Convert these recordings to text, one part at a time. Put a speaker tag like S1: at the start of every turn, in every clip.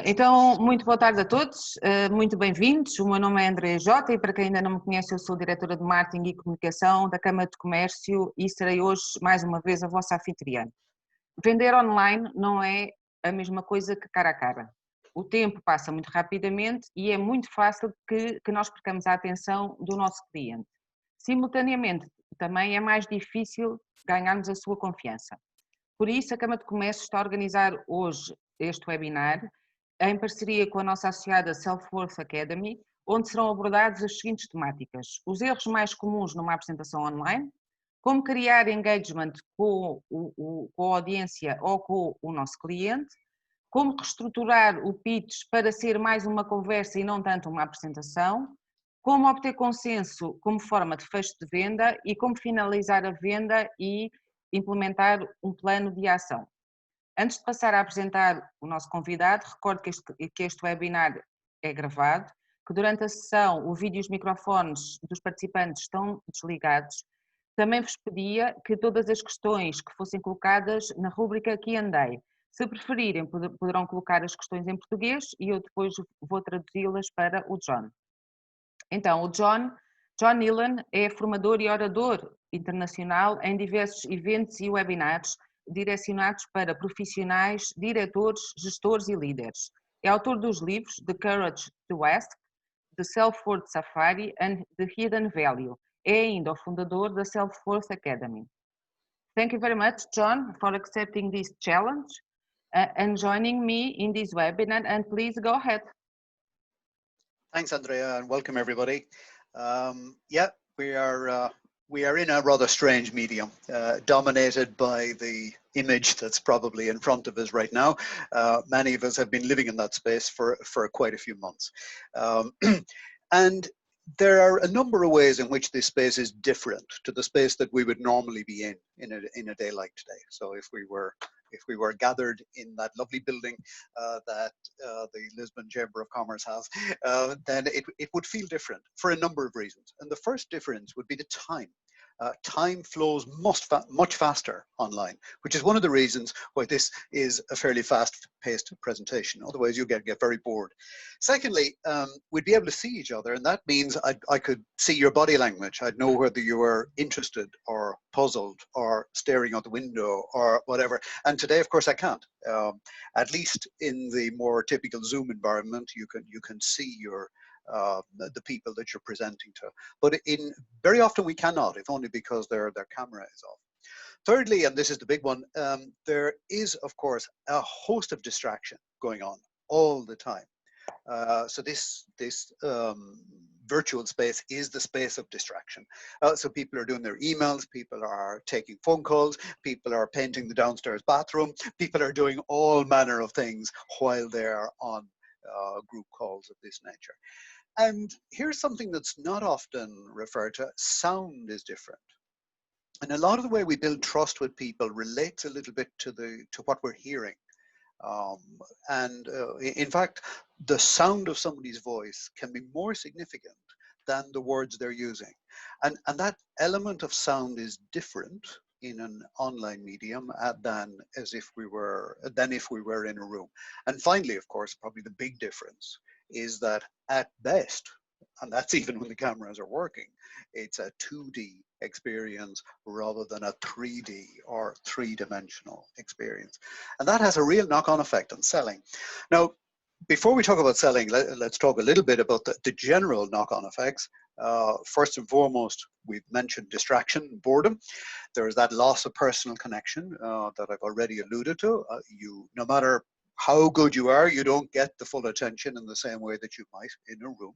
S1: Então, muito boa tarde a todos, muito bem-vindos. O meu nome é Andréa Jota e para quem ainda não me conhece, eu sou diretora de Marketing e Comunicação da Câmara de Comércio e serei hoje, mais uma vez, a vossa anfitriã. Vender online não é a mesma coisa que cara a cara. O tempo passa muito rapidamente e é muito fácil que nós percamos a atenção do nosso cliente. Simultaneamente, também é mais difícil ganharmos a sua confiança. Por isso, a Câmara de Comércio está a organizar hoje este webinar em parceria com a nossa associada Self-Worth Academy, onde serão abordadas as seguintes temáticas: os erros mais comuns numa apresentação online, como criar engagement com a audiência ou com o nosso cliente, como reestruturar o pitch para ser mais uma conversa e não tanto uma apresentação, como obter consenso como forma de fecho de venda e como finalizar a venda e implementar um plano de ação. Antes de passar a apresentar o nosso convidado, recordo que este webinar é gravado, que durante a sessão o vídeo e os microfones dos participantes estão desligados. Também vos pedia que todas as questões que fossem colocadas na rúbrica Q&A, se preferirem, poderão colocar as questões em português e eu depois vou traduzi-las para o John. Então, o John Niland é formador e orador internacional em diversos eventos e webinars direcionados para profissionais, diretores, gestores e líderes. É autor dos livros The Courage to Ask, The Self-Worth Safari and The Hidden Value. É ainda o fundador da Self-Worth Academy. Thank you very much, John, for accepting this challenge and joining me in this webinar, and please go ahead.
S2: Thanks, Andrea, and welcome everybody. Yeah, we are in a rather strange medium, dominated by the image that's probably in front of us right now. Many of us have been living in that space for quite a few months. And there are a number of ways in which this space is different to the space that we would normally be in a day like today. So if we were gathered in that lovely building that the Lisbon Chamber of Commerce has, then it would feel different for a number of reasons. And the first difference would be the time. Time flows much faster online, which is one of the reasons why this is a fairly fast-paced presentation. Otherwise, you get very bored. Secondly, we'd be able to see each other, and that means I could see your body language. I'd know whether you were interested or puzzled or staring out the window or whatever. And today, of course, I can't. At least in the more typical Zoom environment, you can see the people that you're presenting to, but very often we cannot, if only because their camera is off. Thirdly, and this is the big one, there is of course a host of distraction going on all the time. So this virtual space is the space of distraction. So people are doing their emails, people are taking phone calls, people are painting the downstairs bathroom, people are doing all manner of things while they're on group calls of this nature. And here's something that's not often referred to: sound is different. And a lot of the way we build trust with people relates a little bit to what we're hearing. In fact, the sound of somebody's voice can be more significant than the words they're using. And that element of sound is different in an online medium than if we were in a room. And finally, of course, probably the big difference is that at best, and that's even when the cameras are working, it's a 2D experience rather than a 3D or three-dimensional experience. And that has a real knock-on effect on selling. Now, before we talk about selling, let's talk a little bit about the general knock-on effects. First and foremost, we've mentioned distraction, boredom. There is that loss of personal connection that I've already alluded to. No matter how good you are, you don't get the full attention in the same way that you might in a room.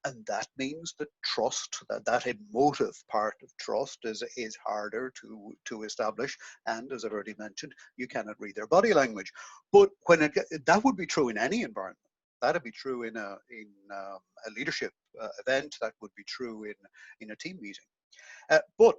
S2: And that means that trust, that emotive part of trust is harder to establish. And as I've already mentioned, you cannot read their body language. But that would be true in any environment. That'd be true in a leadership event. That would be true in a team meeting. But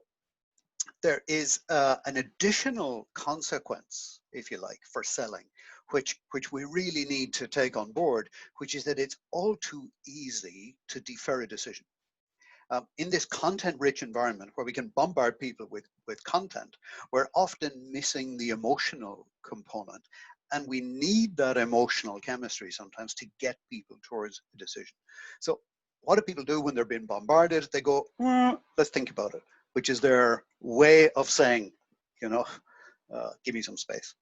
S2: there is an additional consequence, if you like, for selling, which we really need to take on board, which is that it's all too easy to defer a decision. In this content-rich environment where we can bombard people with content, we're often missing the emotional component. And we need that emotional chemistry sometimes to get people towards a decision. So what do people do when they're being bombarded? They go, let's think about it, which is their way of saying, you know, give me some space.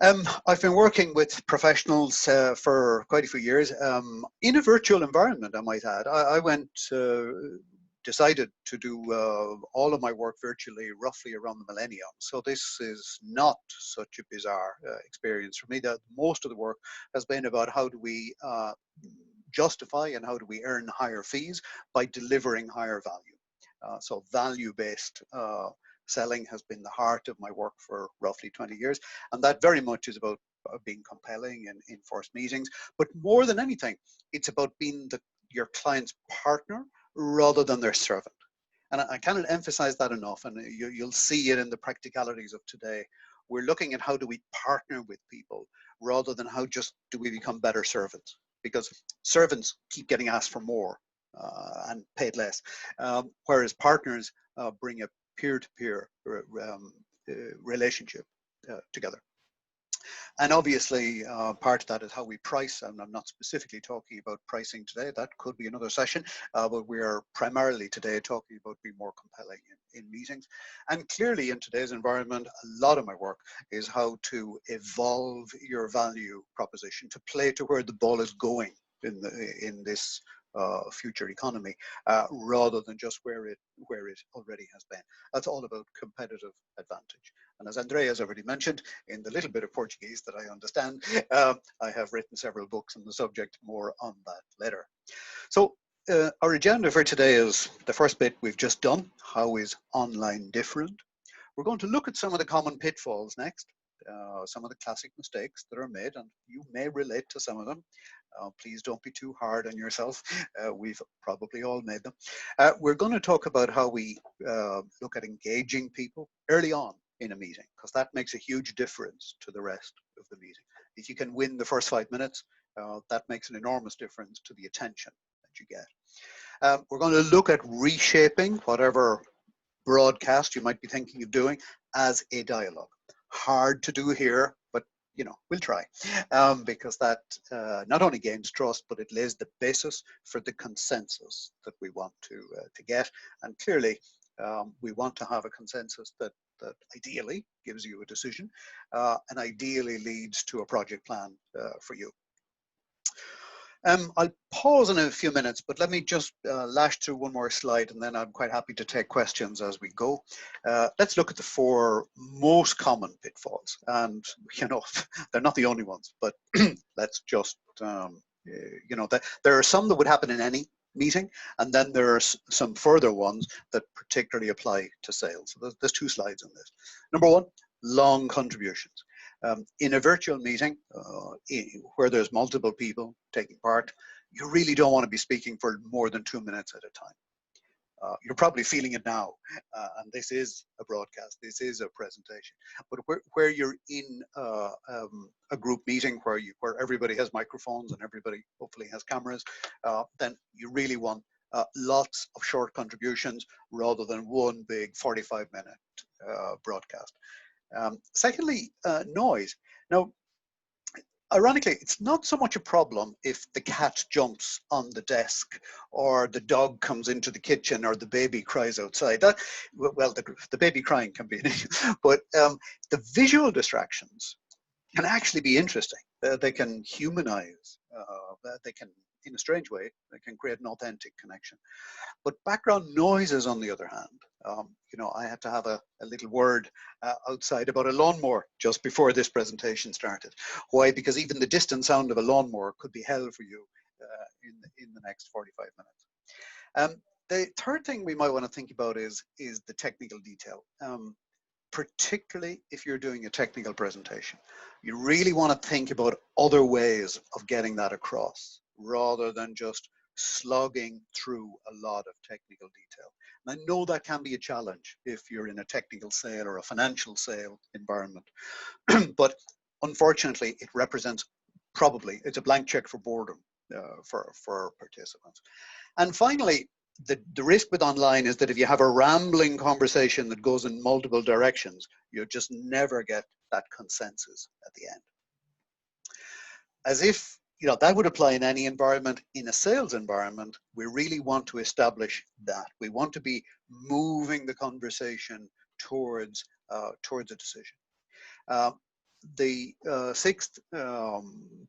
S2: I've been working with professionals for quite a few years in a virtual environment, I might add. I decided to do all of my work virtually roughly around the millennium. So this is not such a bizarre experience for me. That most of the work has been about how do we justify and how do we earn higher fees by delivering higher value. So value-based selling has been the heart of my work for roughly 20 years. And that very much is about being compelling in forced meetings. But more than anything, it's about being your client's partner rather than their servant. And I cannot emphasize that enough. And you'll see it in the practicalities of today. We're looking at how do we partner with people rather than how just do we become better servants. Because servants keep getting asked for more and paid less. Whereas partners bring a peer-to-peer relationship together. And obviously, part of that is how we price. And I'm not specifically talking about pricing today. That could be another session. But we are primarily today talking about being more compelling in meetings. And clearly, in today's environment, a lot of my work is how to evolve your value proposition to play to where the ball is going in this future economy, rather than just where it already has been. That's all about competitive advantage. And as Andrea has already mentioned, in the little bit of Portuguese that I understand, I have written several books on the subject, more on that later. So our agenda for today is the first bit we've just done. How is online different? We're going to look at some of the common pitfalls next, some of the classic mistakes that are made, and you may relate to some of them. Please don't be too hard on yourself. We've probably all made them. We're going to talk about how we look at engaging people early on in a meeting, because that makes a huge difference to the rest of the meeting. If you can win the first 5 minutes, that makes an enormous difference to the attention that you get. We're going to look at reshaping whatever broadcast you might be thinking of doing as a dialogue. Hard to do here, but you know, we'll try, because that not only gains trust, but it lays the basis for the consensus that we want to get. And clearly, we want to have a consensus that ideally gives you a decision and ideally leads to a project plan for you. I'll pause in a few minutes, but let me just lash through one more slide, and then I'm quite happy to take questions as we go. Let's look at the 4 most common pitfalls. And, you know, they're not the only ones, but let's just, you know, there are some that would happen in any meeting, and then there are some further ones that particularly apply to sales. So there's 2 slides on this. Number 1, long contributions. In a virtual meeting where there's multiple people taking part, you really don't want to be speaking for more than 2 minutes at a time. You're probably feeling it now, and this is a broadcast, this is a presentation. But where you're in a group meeting where everybody has microphones and everybody hopefully has cameras, then you really want lots of short contributions rather than one big 45-minute broadcast. Secondly, noise. Now, ironically, it's not so much a problem if the cat jumps on the desk or the dog comes into the kitchen or the baby cries outside. Well, the baby crying can be an issue, but the visual distractions can actually be interesting. They can humanize, they can, in a strange way, they can create an authentic connection. But background noises, on the other hand, you know, I had to have a little word outside about a lawnmower just before this presentation started. Why? Because even the distant sound of a lawnmower could be hell for you in the next 45 minutes. The third thing we might want to think about is the technical detail. Particularly if you're doing a technical presentation, you really want to think about other ways of getting that across rather than just slogging through a lot of technical detail. And I know that can be a challenge if you're in a technical sale or a financial sale environment, but unfortunately it represents it's a blank check for boredom for participants. And finally, the risk with online is that if you have a rambling conversation that goes in multiple directions, you'll just never get that consensus at the end. As if, that would apply in any environment. In a sales environment, we really want to establish that. We want to be moving the conversation towards a decision. The sixth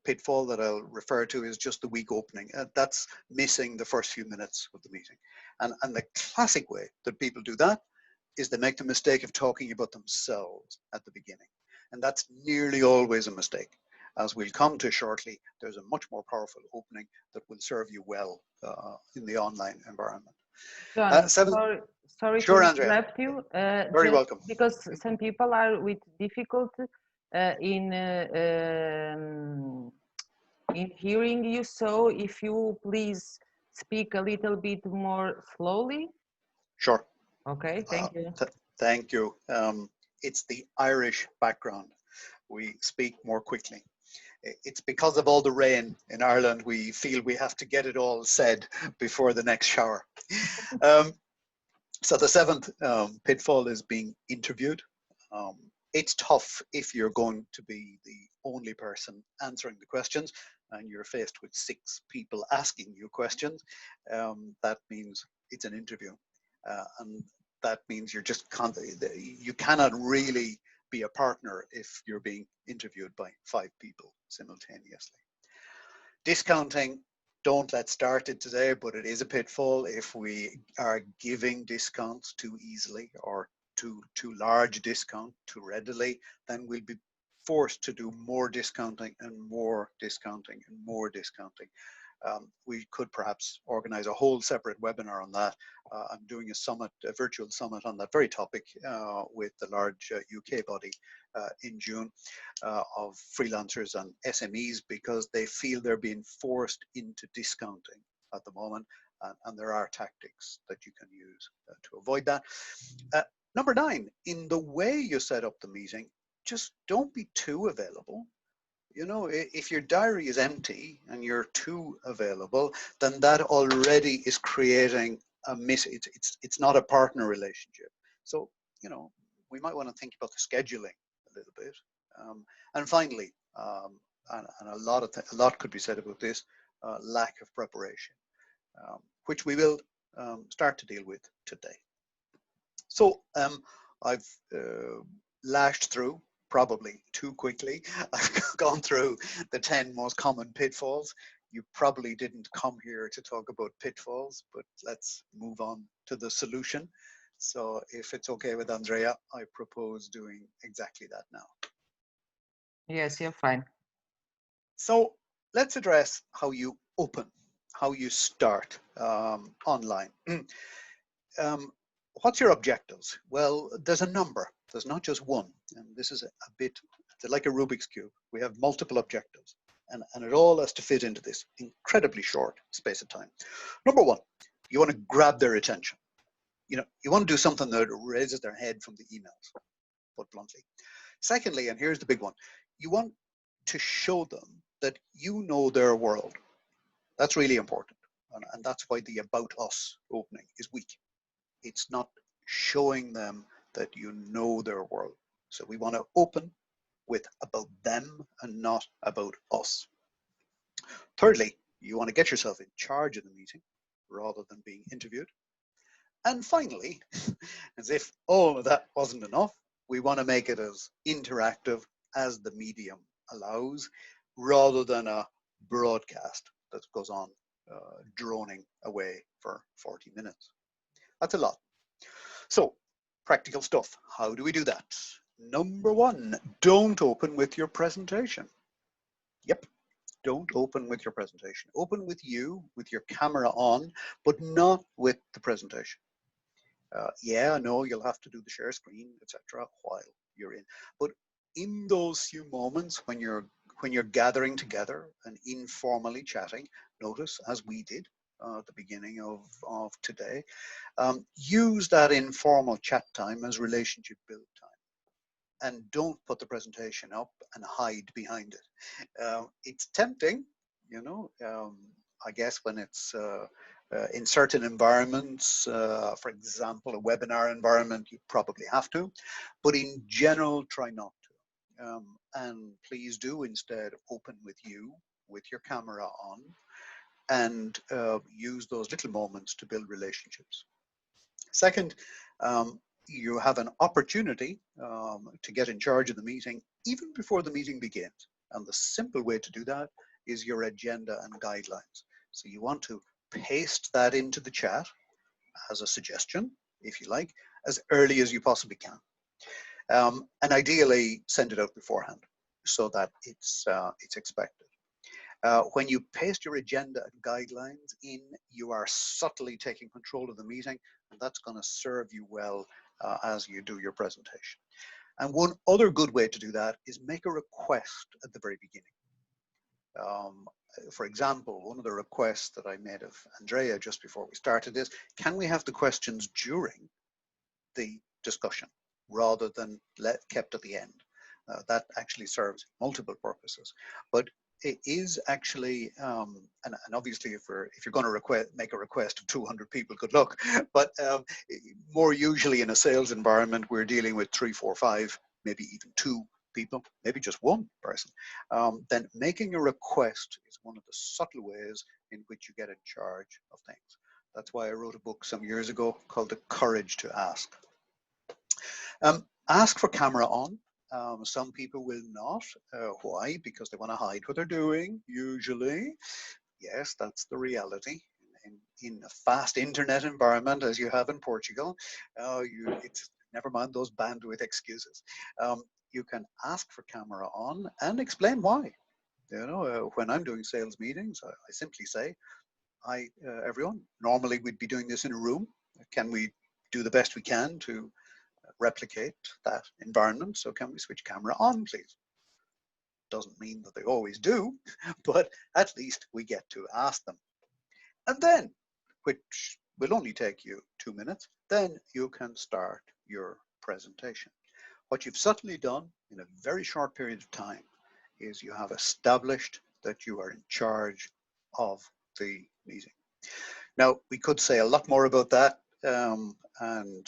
S2: pitfall that I'll refer to is just the weak opening. That's missing the first few minutes of the meeting. And the classic way that people do that is they make the mistake of talking about themselves at the beginning. And that's nearly always a mistake. As we'll come to shortly, there's a much more powerful opening that will serve you well in the online environment.
S1: John, sorry
S2: sure,
S1: to
S2: Andrea.
S1: interrupt you.
S2: Very welcome.
S1: Because some people are with difficulty in hearing you, so if you please speak a little bit more slowly.
S2: Sure.
S1: Okay, thank you.
S2: Thank you. It's the Irish background. We speak more quickly. It's because of all the rain in Ireland, we feel we have to get it all said before the next shower. So the seventh pitfall is being interviewed. It's tough if you're going to be the only person answering the questions and you're faced with 6 people asking you questions. That means it's an interview. And that means you cannot really be a partner if you're being interviewed by 5 people simultaneously. Discounting, don't let's start it today, but it is a pitfall if we are giving discounts too easily or too large a discount too readily, then we'll be forced to do more discounting and more discounting and more discounting. We could perhaps organize a whole separate webinar on that. I'm doing a virtual summit on that very topic with the large UK body in June of freelancers and SMEs, because they feel they're being forced into discounting at the moment, and there are tactics that you can use to avoid that. Number 9, in the way you set up the meeting, just don't be too available. If your diary is empty and you're too available, then that already is creating it's not a partner relationship. So, we might want to think about the scheduling a little bit. And finally, and a lot could be said about this, lack of preparation, which we will start to deal with today. So I've lashed through, probably too quickly. I've gone through the 10 most common pitfalls. You probably didn't come here to talk about pitfalls, but let's move on to the solution. So if it's okay with Andrea, I propose doing exactly that now.
S1: Yes, you're fine.
S2: So let's address how you open, how you start online. What's your objectives? Well, there's a number. There's not just one. And this is a bit like a Rubik's Cube. We have multiple objectives. And it all has to fit into this incredibly short space of time. Number 1, you want to grab their attention. You want to do something that raises their head from the emails, put bluntly. Secondly, and here's the big one, you want to show them that you know their world. That's really important. And that's why the About Us opening is weak. It's not showing them that you know their world. So we want to open with about them and not about us. Thirdly, you want to get yourself in charge of the meeting rather than being interviewed. And finally, as if all of that wasn't enough, we want to make it as interactive as the medium allows, rather than a broadcast that goes on droning away for 40 minutes. That's a lot. So, practical stuff. How do we do that? Number 1, don't open with your presentation. Yep, don't open with your presentation. Open with you, with your camera on, but not with the presentation. Yeah, I know you'll have to do the share screen, etc. while you're in. But in those few moments when you're gathering together and informally chatting, notice, as we did at the beginning of today, use that informal chat time as relationship build time. And don't put the presentation up and hide behind it. It's tempting, I guess, when it's In certain environments, for example, a webinar environment, you probably have to, but in general, try not to. And please do instead open with you, with your camera on, and use those little moments to build relationships. Second, you have an opportunity to get in charge of the meeting even before the meeting begins. And the simple way to do that is your agenda and guidelines. So you want to paste that into the chat as a suggestion, if you like, as early as you possibly can. And ideally send it out beforehand so that it's expected. When you paste your agenda and guidelines in, you are subtly taking control of the meeting, and that's going to serve you well as you do your presentation. And one other good way to do that is make a request at the very beginning. For example, one of the requests that I made of Andrea just before we started is, can we have the questions during the discussion rather than kept at the end? That actually serves multiple purposes. But it is actually, and obviously if you're going to make a request of 200 people, good luck. But more usually in a sales environment, we're dealing with 3, 4, 5, maybe even 2 people, maybe just 1 person. Then making a request is one of the subtle ways in which you get in charge of things. That's why I wrote a book some years ago called The Courage to Ask. Ask for camera on. Some people will not. Why? Because they want to hide what they're doing, usually. Yes, that's the reality. In a fast internet environment, as you have in Portugal, it's never mind those bandwidth excuses. You can ask for camera on and explain why. You know, when I'm doing sales meetings, I simply say, hi, everyone. Normally, we'd be doing this in a room. Can we do the best we can to replicate that environment? So can we switch camera on, please? Doesn't mean that they always do, but at least we get to ask them. And then, which will only take you 2 minutes, then you can start your presentation. What you've subtly done in a very short period of time is you have established that you are in charge of the meeting. Now, we could say a lot more about that, and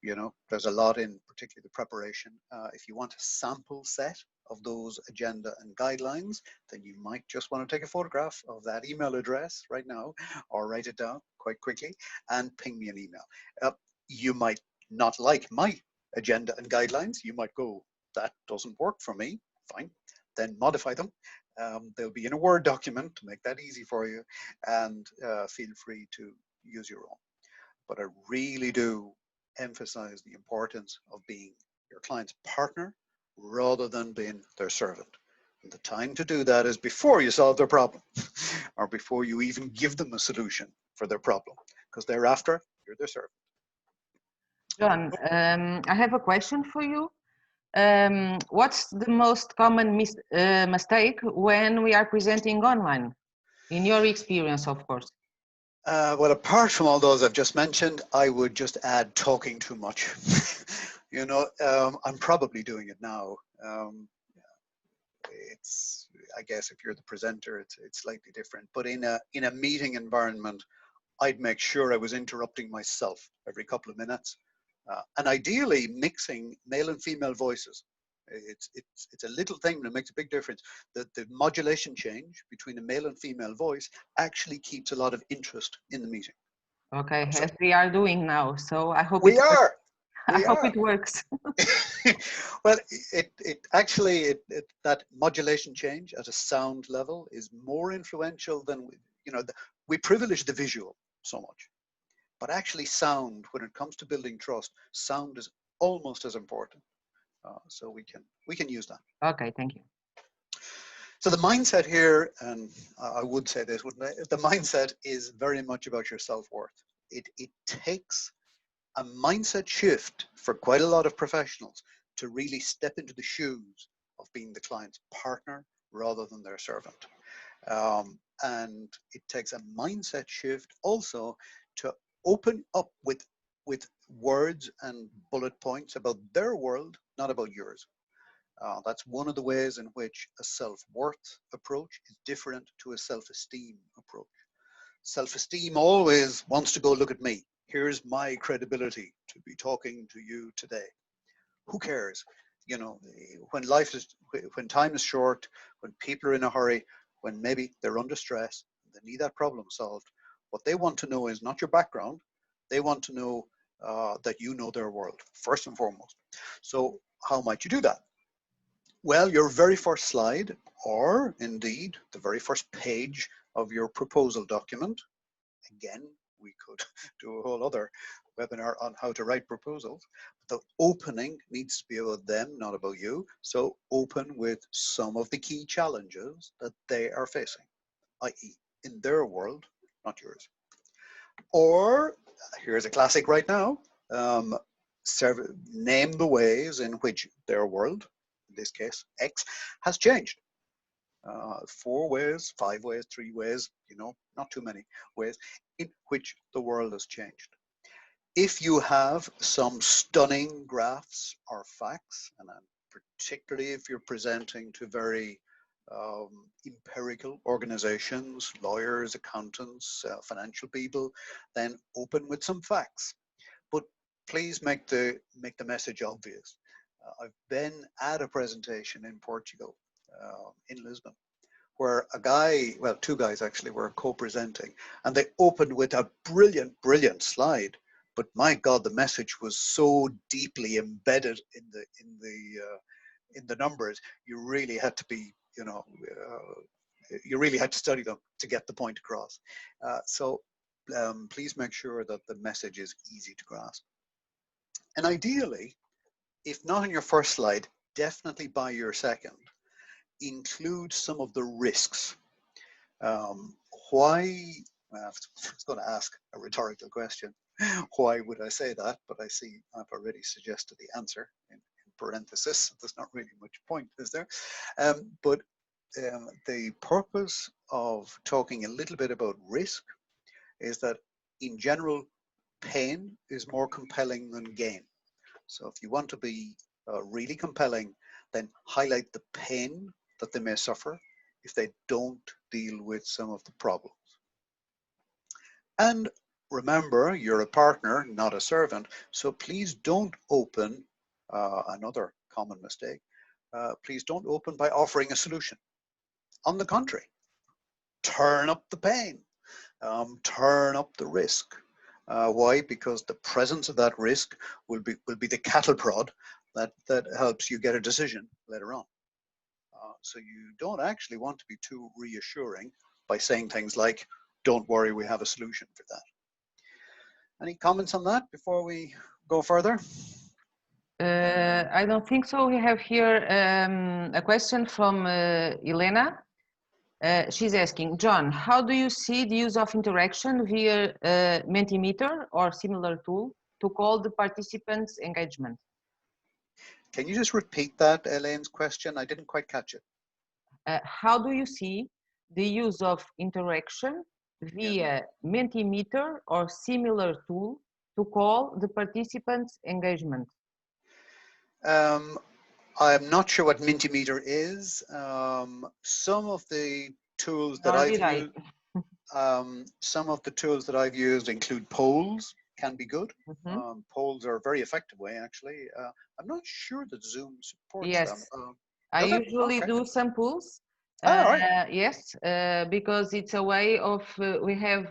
S2: you know, there's a lot in particularly the preparation. If you want a sample set of those agenda and guidelines, then you might just want to take a photograph of that email address right now, or write it down quite quickly and ping me an email. You might not like my agenda and guidelines. You might go, that doesn't work for me. Fine, then modify them. They'll be in a Word document to make that easy for you, and feel free to use your own. But I really do emphasize the importance of being your client's partner rather than being their servant. And the time to do that is before you solve their problem or before you even give them a solution for their problem, because thereafter you're their servant.
S1: John, I have a question for you. What's the most common mistake when we are presenting online, in your experience, of course?
S2: Well, apart from all those I've just mentioned, I would just add talking too much. You know, I'm probably doing it now. It's, I guess, if you're the presenter, it's slightly different. But in a meeting environment, I'd make sure I was interrupting myself every couple of minutes, and ideally mixing male and female voices. It's a little thing that makes a big difference. The modulation change between a male and female voice actually keeps a lot of interest in the meeting.
S1: Okay, so, as we are doing now, so I hope
S2: we are.
S1: I hope it works.
S2: Well, it actually that modulation change at a sound level is more influential than we privilege the visual so much, but actually sound, when it comes to building trust, sound is almost as important. So we can use that.
S1: Okay, thank you.
S2: So the mindset here, and I would say this, wouldn't I? The mindset is very much about your self-worth. It takes a mindset shift for quite a lot of professionals to really step into the shoes of being the client's partner rather than their servant. And it takes a mindset shift also to open up with words and bullet points about their world, not about yours. That's one of the ways in which a self-worth approach is different to a self-esteem approach. Self-esteem always wants to go look at me. Here's my credibility to be talking to you today. Who cares? You know, when time is short, when people are in a hurry, when maybe they're under stress, they need that problem solved. What they want to know is not your background. They want to know that you know their world, first and foremost. So how might you do that? Well, your very first slide, or indeed the very first page of your proposal document. Again, we could do a whole other webinar on how to write proposals. The opening needs to be about them, not about you. So open with some of the key challenges that they are facing, i.e. in their world, not yours. Or here's a classic right now. Name the ways in which their world, in this case X, has changed. 4 ways, 5 ways, 3 ways, you know, not too many ways in which the world has changed. If you have some stunning graphs or facts, and particularly if you're presenting to very empirical organizations, lawyers, accountants, financial people, then open with some facts. But please make the message obvious. I've been at a presentation in Portugal, in Lisbon, where a guy, well, 2 guys actually were co-presenting, and they opened with a brilliant slide. But my God, the message was so deeply embedded in the numbers. You really had to be, you know, you really had to study them to get the point across. So please make sure that the message is easy to grasp. And ideally, if not in your first slide, definitely by your second, include some of the risks. Why? I was going to ask a rhetorical question. Why would I say that? But I see I've already suggested the answer in parenthesis. There's not really much point, is there? But the purpose of talking a little bit about risk is that in general, pain is more compelling than gain. So if you want to be really compelling, then highlight the pain that they may suffer if they don't deal with some of the problems. And remember, you're a partner, not a servant, so please don't open, another common mistake, please don't open by offering a solution. On the contrary, turn up the pain, turn up the risk. Why? Because the presence of that risk will be the cattle prod that helps you get a decision later on. So you don't actually want to be too reassuring by saying things like, don't worry, we have a solution for that. Any comments on that before we go further?
S1: I don't think so. We have here a question from Elena. She's asking, John, how do you see the use of interaction via Mentimeter or similar tool to call the participants' engagement?
S2: Can you just repeat that, Elaine's question? I didn't quite catch it.
S1: How do you see the use of interaction via Mentimeter or similar tool to call the participants' engagement?
S2: I'm not sure what Mentimeter is. Some of the tools that I've used include polls, can be good. Polls are a very effective way, actually. I'm not sure that Zoom supports them.
S1: I usually do some polls. Yes, because it's a way of we have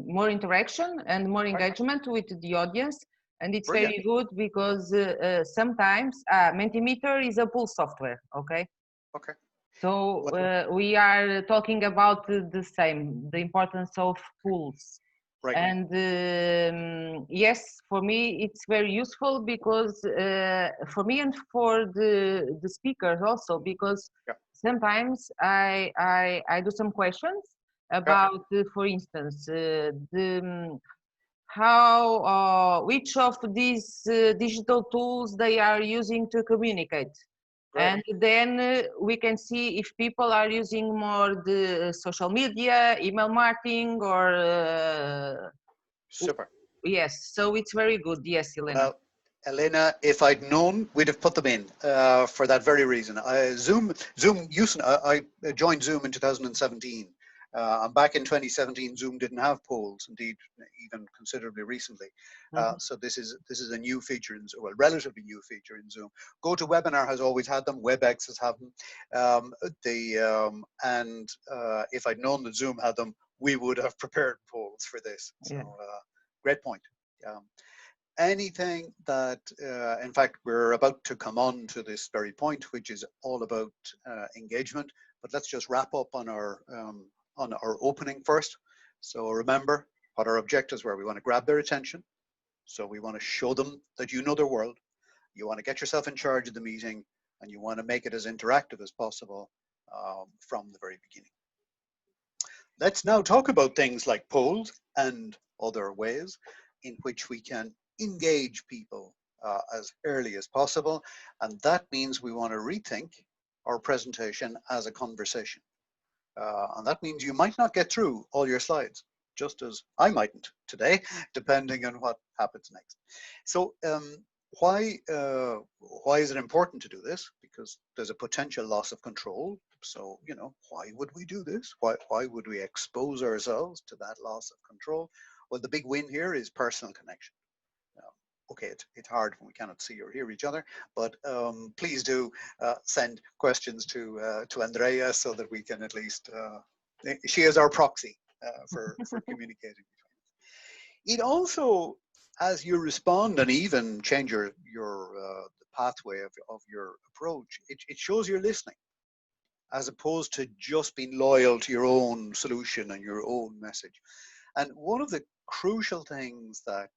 S1: more interaction and more engagement with the audience, and it's very good because sometimes Mentimeter is a poll software. Okay. So we are talking about the same, the importance of polls. And yes, for me it's very useful because for me and for the speakers also, because sometimes I do some questions about, for instance, which of these digital tools they are using to communicate. And then we can see if people are using more the social media, email marketing, or
S2: super.
S1: Yes, so it's very good. Yes, Elena.
S2: Well, Elena, if I'd known, we'd have put them in for that very reason. I joined Zoom in 2017, And back in 2017, Zoom didn't have polls, indeed, even considerably recently. So this is a new feature, well, relatively new feature in Zoom. GoToWebinar has always had them. WebEx has had them. If I'd known that Zoom had them, we would have prepared polls for this. So great point. Anything that, in fact, we're about to come on to this very point, which is all about engagement. But let's just wrap up on our opening first. So remember what our objectives were. We want to grab their attention. So we want to show them that you know their world. You want to get yourself in charge of the meeting, and you want to make it as interactive as possible from the very beginning. Let's now talk about things like polls and other ways in which we can engage people as early as possible. And that means we want to rethink our presentation as a conversation. And that means you might not get through all your slides, just as I mightn't today, depending on what happens next. So why is it important to do this? Because there's a potential loss of control. So, you know, why would we do this? Why would we expose ourselves to that loss of control? Well, the big win here is personal connection. Okay, it's hard when we cannot see or hear each other, but please do send questions to Andrea so that we can at least, she is our proxy for communicating. It also, as you respond and even change your the pathway of your approach, it shows you're listening, as opposed to just being loyal to your own solution and your own message. And one of the crucial things that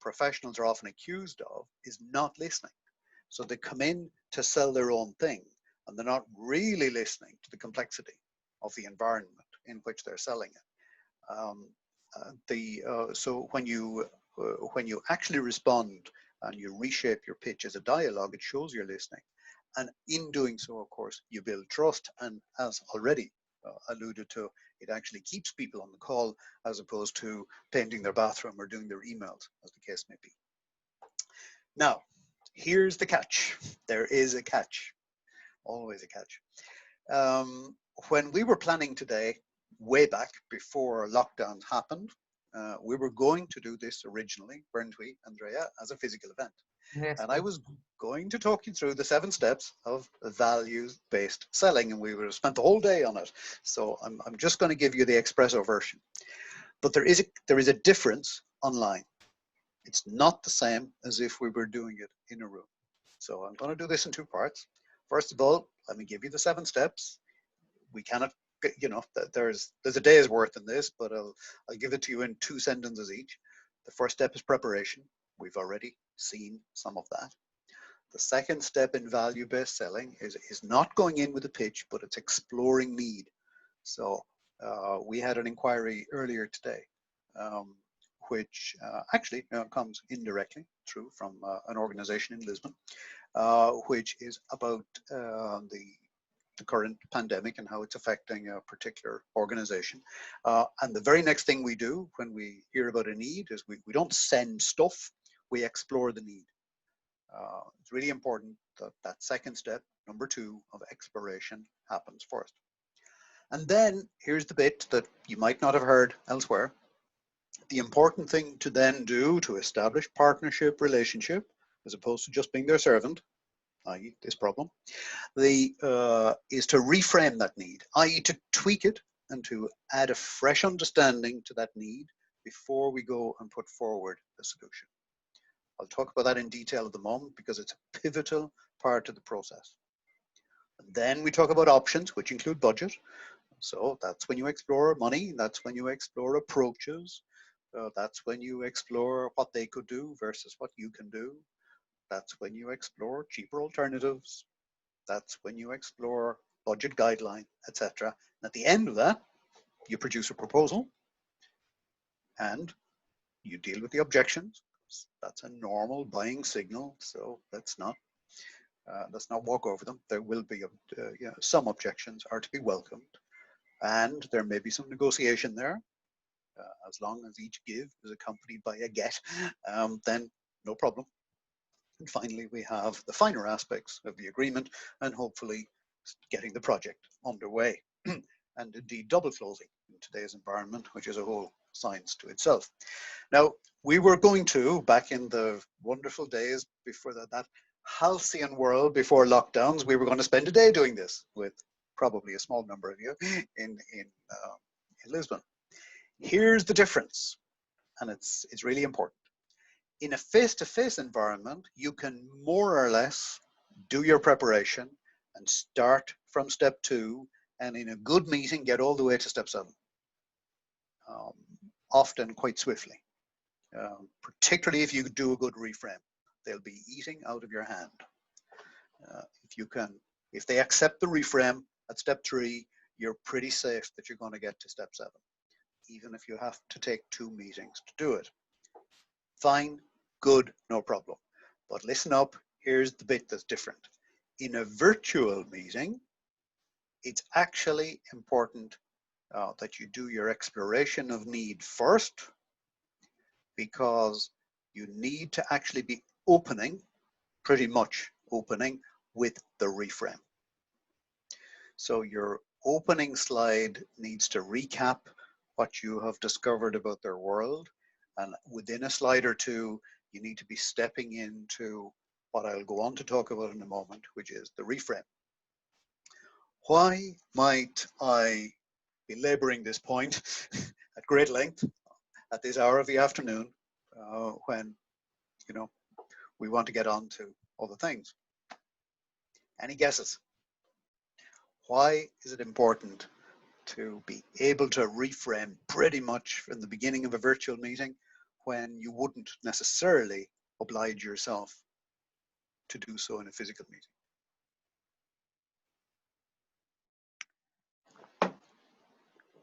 S2: professionals are often accused of is not listening. So they come in to sell their own thing, and they're not really listening to the complexity of the environment in which they're selling it. So when you actually respond and you reshape your pitch as a dialogue, it shows you're listening. And in doing so, of course, you build trust, and as already alluded to, it actually keeps people on the call as opposed to painting their bathroom or doing their emails, as the case may be. Now, here's the catch. There is a catch, always a catch. When we were planning today, way back before lockdown happened, we were going to do this originally, weren't we, Andrea, as a physical event. Yes. And I was going to talk you through the 7 steps of values-based selling, and we would have spent the whole day on it. So I'm just going to give you the espresso version. But there is a difference online. It's not the same as if we were doing it in a room. So I'm going to do this in 2 parts. First of all, let me give you the 7 steps. We cannot, you know, there's a day's worth in this, but I'll give it to you in 2 sentences each. The first step is preparation. We've already seen some of that. The second step in value-based selling is not going in with a pitch, but it's exploring need. So we had an inquiry earlier today, which actually comes indirectly through from an organization in Lisbon, which is about the current pandemic and how it's affecting a particular organization. And the very next thing we do when we hear about a need is we don't send stuff, we explore the need. It's really important that that second step, number 2 of exploration, happens first. And then here's the bit that you might not have heard elsewhere. The important thing to then do to establish partnership, relationship, as opposed to just being their servant, i.e. this problem, is to reframe that need, i.e. to tweak it and to add a fresh understanding to that need before we go and put forward the solution. I'll talk about that in detail at the moment because it's a pivotal part of the process. And then we talk about options, which include budget. So that's when you explore money, that's when you explore approaches, that's when you explore what they could do versus what you can do. That's when you explore cheaper alternatives. That's when you explore budget guideline, etc. And at the end of that, you produce a proposal and you deal with the objections. That's a normal buying signal, so let's not walk over them. There will be some objections are to be welcomed, and there may be some negotiation there. As long as each give is accompanied by a get, then no problem. And finally, we have the finer aspects of the agreement and hopefully getting the project underway. and indeed double closing in today's environment, which is a whole science to itself. Now, we were going to, back in the wonderful days before that halcyon world before lockdowns, we were going to spend a day doing this with probably a small number of you in Lisbon. Here's the difference, and it's really important. In a face-to-face environment, you can more or less do your preparation and start from step 2, and in a good meeting, get all the way to step 7, often quite swiftly, particularly if you do a good reframe. They'll be eating out of your hand. If they accept the reframe at step 3, you're pretty safe that you're going to get to step 7, even if you have to take 2 meetings to do it. Fine, good, no problem. But listen up, here's the bit that's different. In a virtual meeting, it's actually important that you do your exploration of need first, because you need to actually be opening, pretty much opening, with the reframe. So your opening slide needs to recap what you have discovered about their world, and within a slide or 2, you need to be stepping into what I'll go on to talk about in a moment, which is the reframe. Why might I be laboring this point at great length at this hour of the afternoon when, you know, we want to get on to other things? Any guesses? Why is it important to be able to reframe pretty much from the beginning of a virtual meeting when you wouldn't necessarily oblige yourself to do so in a physical meeting?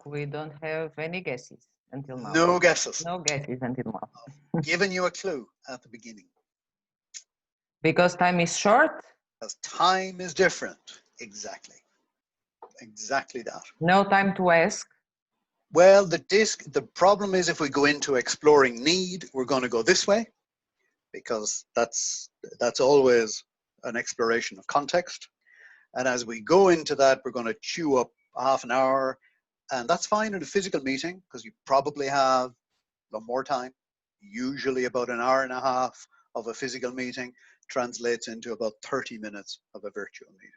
S1: We don't have any guesses until now.
S2: No guesses.
S1: No guesses until now.
S2: I've given you a clue at the beginning.
S1: Because time is short?
S2: Because time is different. Exactly. Exactly that.
S1: No time to ask?
S2: Well, the problem is if we go into exploring need, we're going to go this way, because that's always an exploration of context. And as we go into that, we're going to chew up half an hour, and that's fine in a physical meeting because you probably have a lot more time. Usually about an hour and a half of a physical meeting translates into about 30 minutes of a virtual meeting.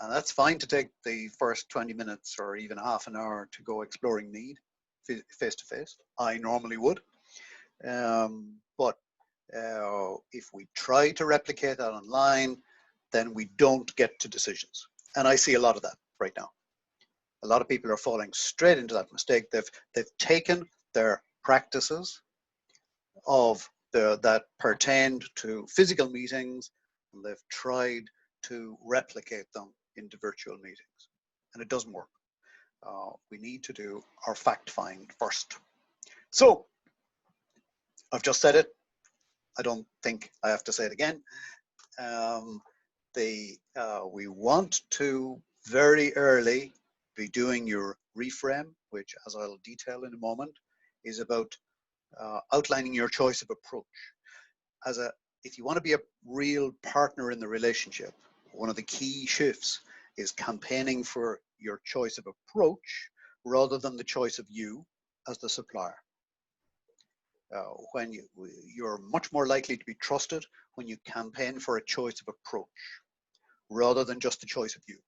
S2: And that's fine to take the first 20 minutes or even half an hour to go exploring need face to face. I normally would. But if we try to replicate that online, then we don't get to decisions. And I see a lot of that right now. A lot of people are falling straight into that mistake. They've taken their practices that pertained to physical meetings, and they've tried to replicate them into virtual meetings, and it doesn't work. We need to do our fact find first. So I've just said it. I don't think I have to say it again. We want to very early be doing your reframe, which, as I'll detail in a moment, is about outlining your choice of approach. If you want to be a real partner in the relationship, one of the key shifts is campaigning for your choice of approach rather than the choice of you as the supplier. When you're much more likely to be trusted when you campaign for a choice of approach rather than just the choice of you.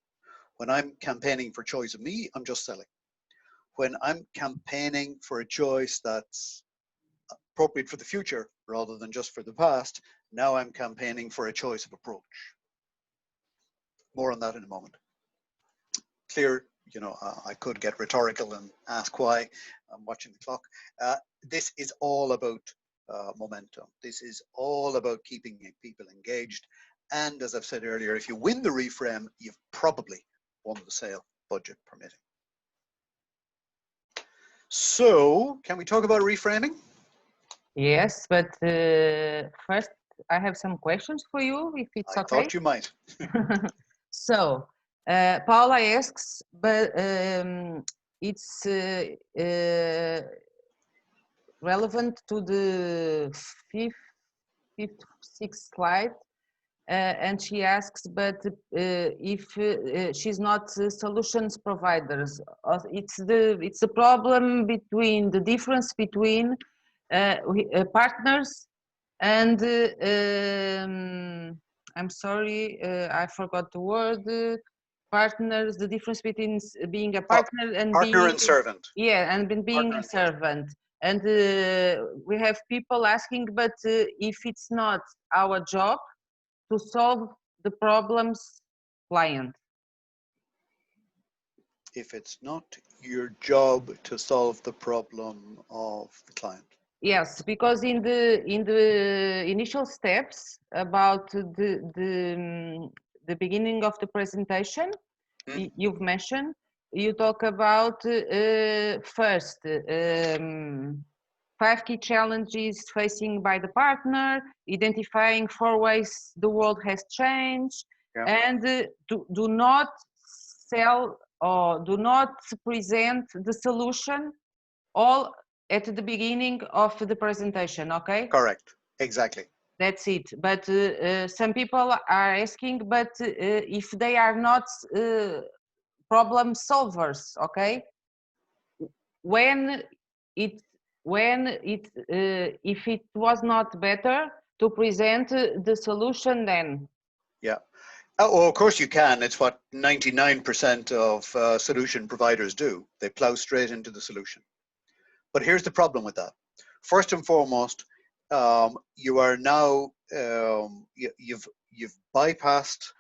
S2: When I'm campaigning for choice of me, I'm just selling. When I'm campaigning for a choice that's appropriate for the future rather than just for the past, now I'm campaigning for a choice of approach. More on that in a moment. Clear, you know, I could get rhetorical and ask why. I'm watching the clock. This is all about momentum. This is all about keeping people engaged. And as I've said earlier, if you win the reframe, you've probably won the sale, budget permitting. So, can we talk about reframing?
S1: Yes, but first I have some questions for you, if it's okay.
S2: I thought you might.
S1: So, Paula asks, but it's relevant to the fifth, sixth slide. and she asks, but if she's not solutions providers, it's the problem between the difference between partners and I'm sorry, I forgot the word. Partners, the difference between being a partner and
S2: partner
S1: being
S2: and servant.
S1: Yeah, and being a servant. And we have people asking, but if it's not our job to solve the problems, client.
S2: If it's not your job to solve the problem of the client.
S1: Yes, because in the initial steps about the beginning of the presentation, you've mentioned, you talk about first 5 key challenges facing by the partner, identifying 4 ways the world has changed, and do not sell or do not present the solution all at the beginning of the presentation, okay?
S2: Correct, exactly.
S1: That's it. But some people are asking, but if they are not problem solvers, okay? If it was not better to present the solution then?
S2: Yeah. Oh, of course you can. It's what 99% of solution providers do. They plow straight into the solution. But here's the problem with that. First and foremost, you are now, you've bypassed,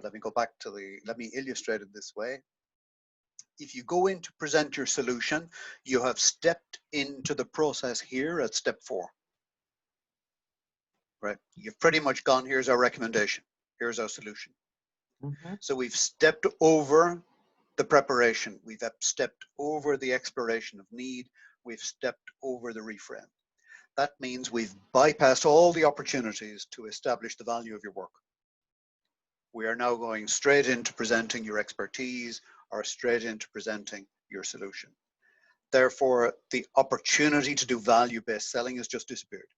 S2: let me go back to let me illustrate it this way. If you go in to present your solution, you have stepped into the process here at step 4. Right? You've pretty much gone, here's our recommendation, here's our solution. So we've stepped over the preparation, we've stepped over the exploration of need, we've stepped over the reframe. That means we've bypassed all the opportunities to establish the value of your work. We are now going straight into presenting your expertise or straight into presenting your solution. Therefore, the opportunity to do value-based selling has just disappeared.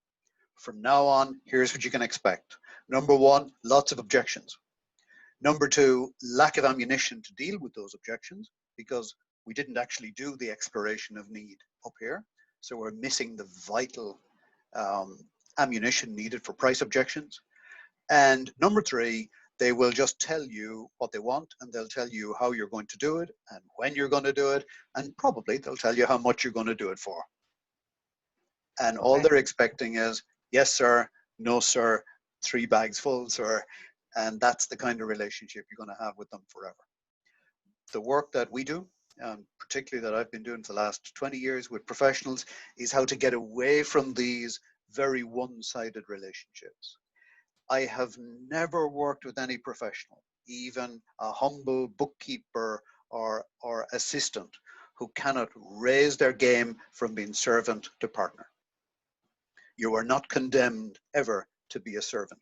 S2: From now on, here's what you can expect. Number 1, lots of objections. Number 2, lack of ammunition to deal with those objections because we didn't actually do the exploration of need up here. So we're missing the vital ammunition needed for price objections. And number 3, they will just tell you what they want and they'll tell you how you're going to do it and when you're going to do it. And probably they'll tell you how much you're going to do it for. And all they're expecting is, yes, sir, no, sir, 3 bags full, sir. And that's the kind of relationship you're going to have with them forever. The work that we do, particularly that I've been doing for the last 20 years with professionals, is how to get away from these very one-sided relationships. I have never worked with any professional, even a humble bookkeeper or assistant, who cannot raise their game from being servant to partner. You are not condemned ever to be a servant.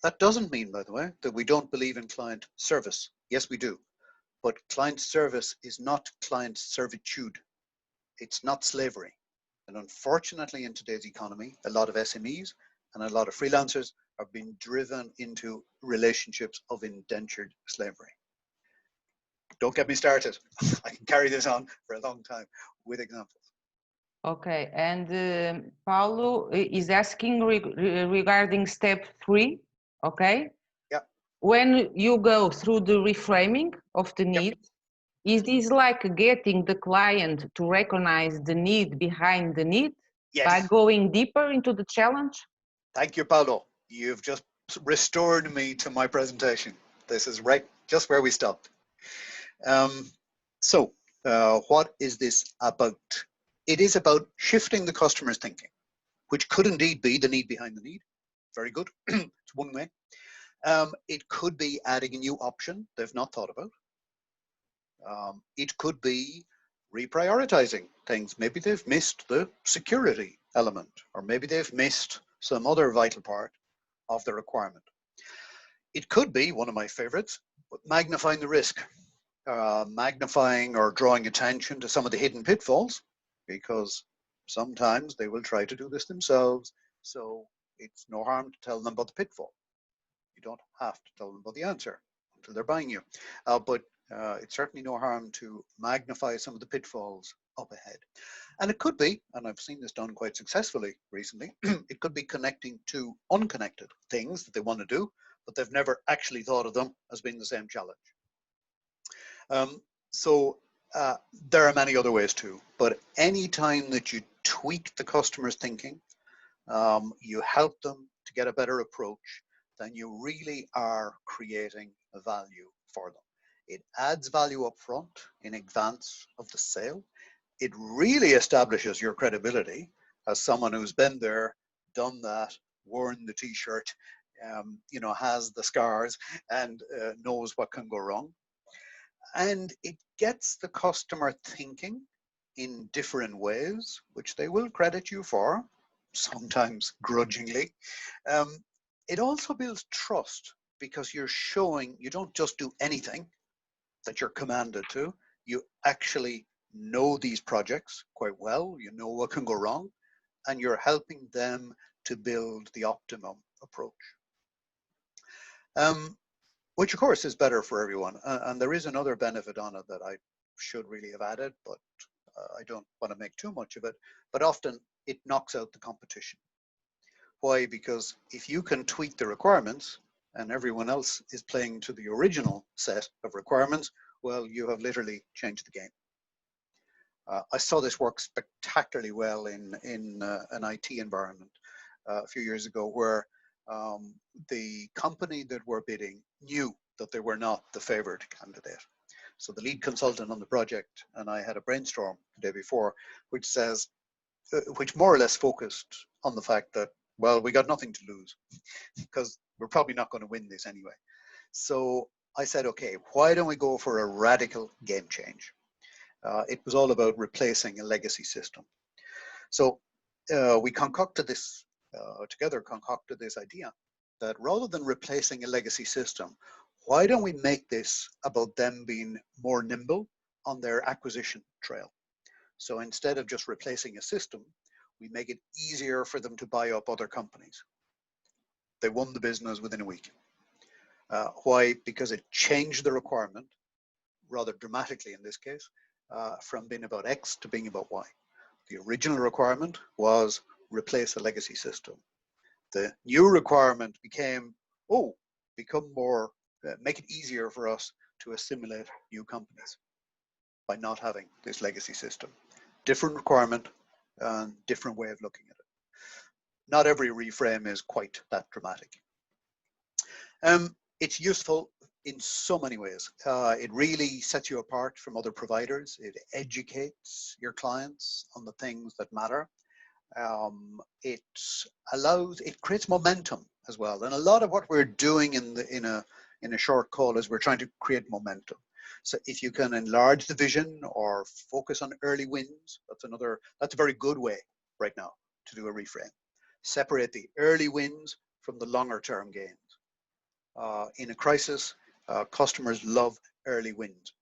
S2: That doesn't mean, by the way, that we don't believe in client service. Yes, we do. But client service is not client servitude. It's not slavery. And unfortunately, in today's economy, a lot of SMEs and a lot of freelancers are being driven into relationships of indentured slavery. Don't get me started. I can carry this on for a long time with examples.
S1: Okay, and Paulo is asking regarding step 3, okay?
S2: Yeah.
S1: When you go through the reframing of the need, is this like getting the client to recognize the need behind the need by going deeper into the challenge?
S2: Thank you, Paulo. You've just restored me to my presentation. This is right just where we stopped. What is this about? It is about shifting the customer's thinking, which could indeed be the need behind the need. Very good. It's one way. It could be adding a new option they've not thought about. It could be reprioritizing things. Maybe they've missed the security element, or maybe they've missed some other vital part of the requirement. It could be, one of my favorites, magnifying the risk, magnifying or drawing attention to some of the hidden pitfalls, because sometimes they will try to do this themselves. So it's no harm to tell them about the pitfall. You don't have to tell them about the answer until they're buying you. But it's certainly no harm to magnify some of the pitfalls up ahead. And it could be, and I've seen this done quite successfully recently, it could be connecting to unconnected things that they want to do, but they've never actually thought of them as being the same challenge. There are many other ways too, but any time that you tweak the customer's thinking, you help them to get a better approach, then you really are creating a value for them. It adds value up front in advance of the sale. It really establishes your credibility as someone who's been there, done that, worn the t-shirt, you know, has the scars and knows what can go wrong. And it gets the customer thinking in different ways, which they will credit you for, sometimes grudgingly. It also builds trust because you're showing you don't just do anything that you're commanded to. You actually know these projects quite well. You know what can go wrong, and you're helping them to build the optimum approach. Which of course is better for everyone. And there is another benefit on it that I should really have added, but I don't want to make too much of it. But often it knocks out the competition. Why? Because if you can tweak the requirements and everyone else is playing to the original set of requirements, well, you have literally changed the game. I saw this work spectacularly well in an IT environment a few years ago, where the company that were bidding knew that they were not the favored candidate. So the lead consultant on the project and I had a brainstorm the day before, which more or less focused on the fact that, well, we got nothing to lose because we're probably not going to win this anyway. So I said, okay, why don't we go for a radical game change? It was all about replacing a legacy system. So we concocted this concocted this idea that rather than replacing a legacy system, why don't we make this about them being more nimble on their acquisition trail? So instead of just replacing a system, we make it easier for them to buy up other companies. They won the business within a week. Why? Because it changed the requirement rather dramatically in this case, from being about X to being about Y. The original requirement was replace a legacy system. The new requirement became, make it easier for us to assimilate new companies by not having this legacy system. Different requirement and different way of looking at it. Not every reframe is quite that dramatic. It's useful in so many ways. It really sets you apart from other providers. It educates your clients on the things that matter. It creates momentum as well. And a lot of what we're doing in a short call is we're trying to create momentum. So if you can enlarge the vision or focus on early wins, that's a very good way right now to do a reframe. Separate the early wins from the longer term gains. In a crisis, customers love early wins.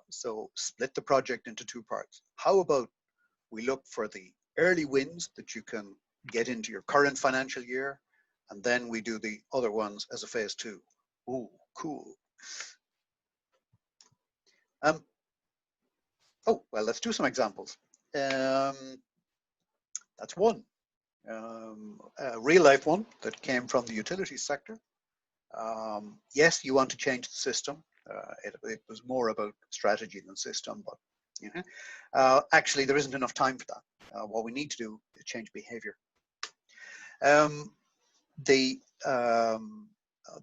S2: So split the project into two parts. How about we look for the early wins that you can get into your current financial year, and then we do the other ones as a phase two. Ooh, cool. Well, let's do some examples. That's one. A real life one that came from the utilities sector. Yes, you want to change the system. It was more about strategy than system, but actually there isn't enough time for that. What we need to do is change behavior.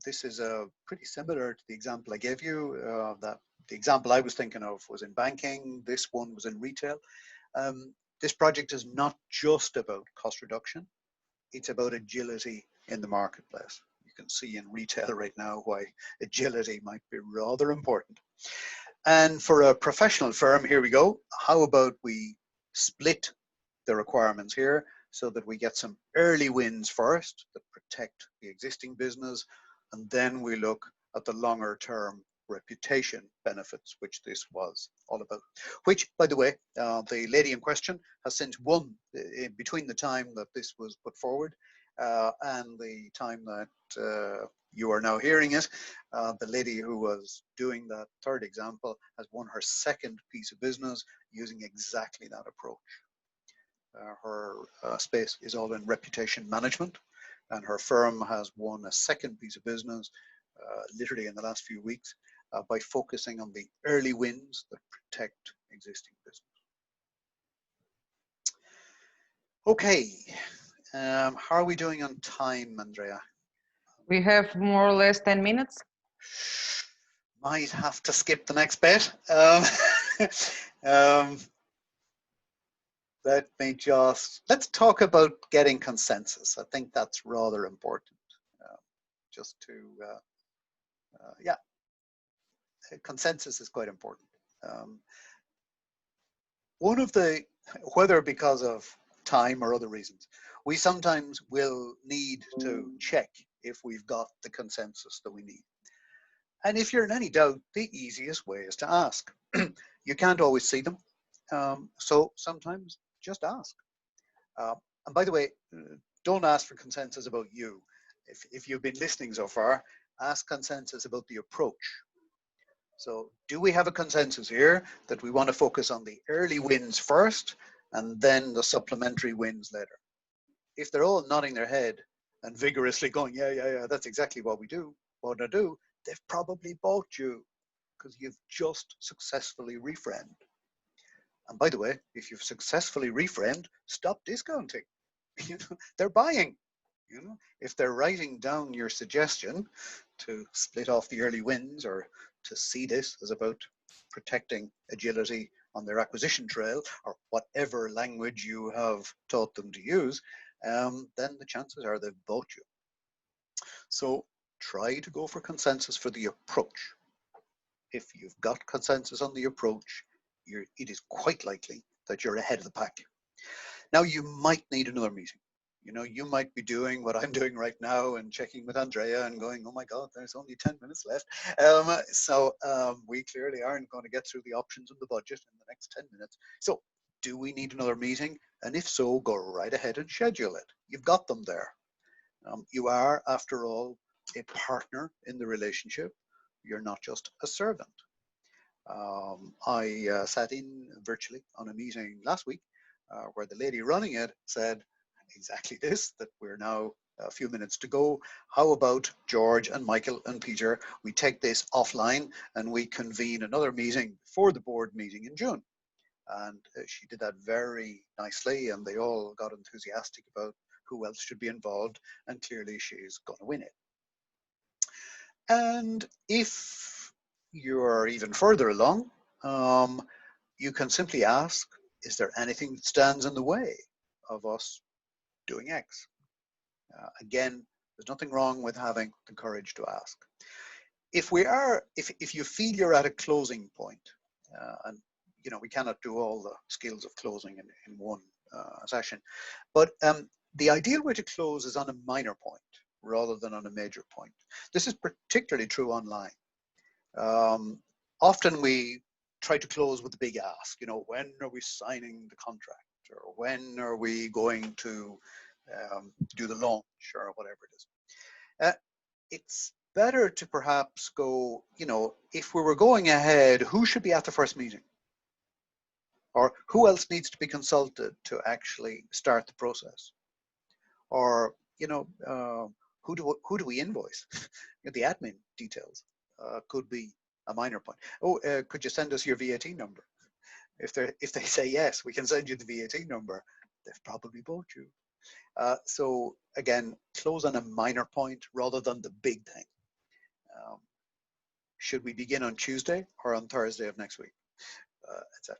S2: This is pretty similar to the example I gave you. The example I was thinking of was in banking. This one was in retail. This project is not just about cost reduction. It's about agility in the marketplace. You can see in retail right now why agility might be rather important. And for a professional firm, here we go. How about we split the requirements here so that we get some early wins first that protect the existing business, and then we look at the longer term reputation benefits, which this was all about. Which, by the way, the lady in question has since won in between the time that this was put forward, and the time that you are now hearing it, the lady who was doing that third example has won her second piece of business using exactly that approach. Her space is all in reputation management, and her firm has won a second piece of business literally in the last few weeks by focusing on the early wins that protect existing business. Okay, how are we doing on time, Andrea?
S1: We have more or less 10 minutes.
S2: Might have to skip the next bit. Let's talk about getting consensus. I think that's rather important. Just to, yeah, consensus is quite important. One of the, whether because of time or other reasons, we sometimes will need to check if we've got the consensus that we need. And if you're in any doubt, the easiest way is to ask. You can't always see them, so sometimes just ask. And by the way, don't ask for consensus about you. If you've been listening so far, ask consensus about the approach. So do we have a consensus here that we want to focus on the early wins first and then the supplementary wins later? If they're all nodding their head and vigorously going, yeah, that's exactly what we do, what I do, they've probably bought you because you've just successfully reframed. And by the way, if you've successfully reframed, stop discounting. They're buying. If they're writing down your suggestion to split off the early wins or to see this as about protecting agility on their acquisition trail or whatever language you have taught them to use, then the chances are they've bought you. So try to go for consensus for the approach. If you've got consensus on the approach, it is quite likely that you're ahead of the pack. Now you might need another meeting. You might be doing what I'm doing right now and checking with Andrea and going, oh my God, there's only 10 minutes left. So we clearly aren't going to get through the options of the budget in the next 10 minutes. So do we need another meeting? And if so, go right ahead and schedule it. You've got them there. You are, after all, a partner in the relationship. You're not just a servant. I sat in virtually on a meeting last week where the lady running it said exactly this, that we're now a few minutes to go. How about George and Michael and Peter, we take this offline and we convene another meeting before the board meeting in June. And she did that very nicely and they all got enthusiastic about who else should be involved, and clearly she's going to win it. And if you're even further along, you can simply ask, is there anything that stands in the way of us doing X? Again, there's nothing wrong with having the courage to ask. If you feel you're at a closing point, and we cannot do all the skills of closing in one session, but the ideal way to close is on a minor point rather than on a major point. This is particularly true online. Often we try to close with a big ask, when are we signing the contract, or when are we going to do the launch, or whatever it is. It's better to perhaps go, if we were going ahead, who should be at the first meeting? Or who else needs to be consulted to actually start the process? Or, who do we invoice? The admin details could be a minor point. Oh, could you send us your VAT number? If they say yes, we can send you the VAT number. They've probably bought you. So again, close on a minor point rather than the big thing. Should we begin on Tuesday or on Thursday of next week, etc.